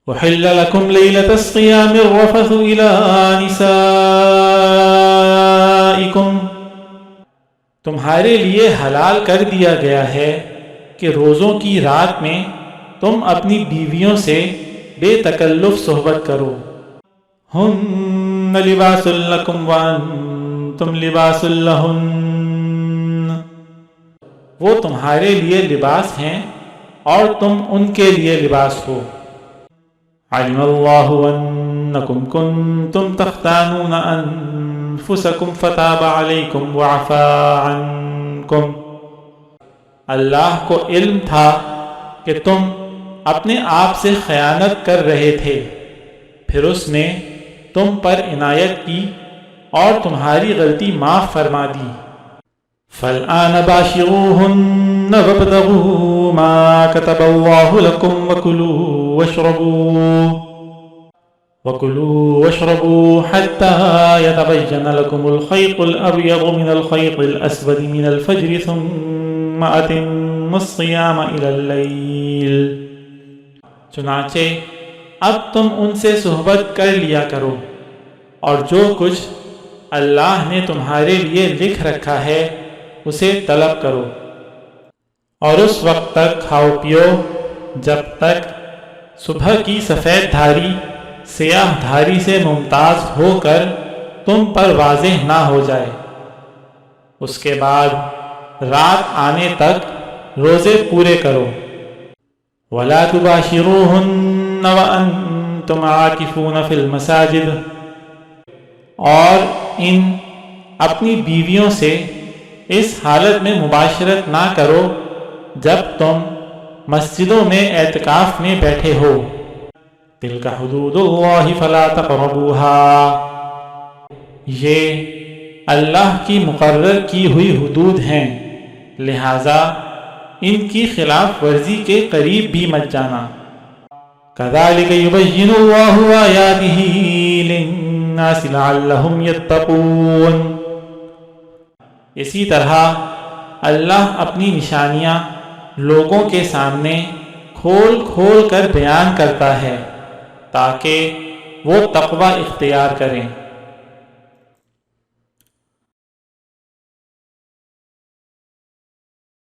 أحل لكم ليلة الصيام الرفث إلى نسائكم، تمہارے لیے حلال کر دیا گیا ہے کہ روزوں کی رات میں تم اپنی بیویوں سے بے تکلف صحبت کرو۔ ہن لباس لکم وانتم لباس لہن، وہ تمہارے لیے لباس ہیں اور تم ان کے لیے لباس ہو۔ علم اللہ انکم کنتم تختانون انفسکم فتاب علیکم وعفا عنکم، اللہ کو علم تھا کہ تم اپنے آپ سے خیانت کر رہے تھے، پھر اس نے تم پر عنایت کی اور تمہاری غلطی معاف فرما دی۔ فالآن باشروہن وابتغوا ما كتب اللہ لکم وکلوا واشربوا حتى يتبين لكم الخيط الأبيض من الخيط الأسود من الفجر ثم أتموا الصيام إلى الليل، چنانچہ اب تم ان سے صحبت کر لیا کرو اور جو کچھ اللہ نے تمہارے لیے لکھ رکھا ہے اسے طلب کرو، اور اس وقت تک کھاؤ پیو جب تک صبح کی سفید دھاری سیاہ دھاری سے ممتاز ہو کر تم پر واضح نہ ہو جائے، اس کے بعد رات آنے تک روزے پورے کرو۔ وَلَا تُبَاشِرُوهُنَّ وَأَنْتُمْ عَاكِفُونَ فِي الْمَسَاجِدِ، اور ان اپنی بیویوں سے اس حالت میں مباشرت نہ کرو جب تم مسجدوں میں اعتکاف میں بیٹھے ہو۔ تِلْكَ حُدُودُ اللَّهِ فَلَا تَقْرَبُوهَا، یہ اللہ کی مقرر کی ہوئی حدود ہیں، لہذا ان کی خلاف ورزی کے قریب بھی مت جانا۔ كَذَلِكَ يُبَيِّنُ اللَّهُ آيَاتِهِ لِلنَّاسِ لَعَلَّهُمْ يَتَّقُونَ، اسی طرح اللہ اپنی نشانیاں لوگوں کے سامنے کھول کھول کر بیان کرتا ہے تاکہ وہ تقوی اختیار کریں۔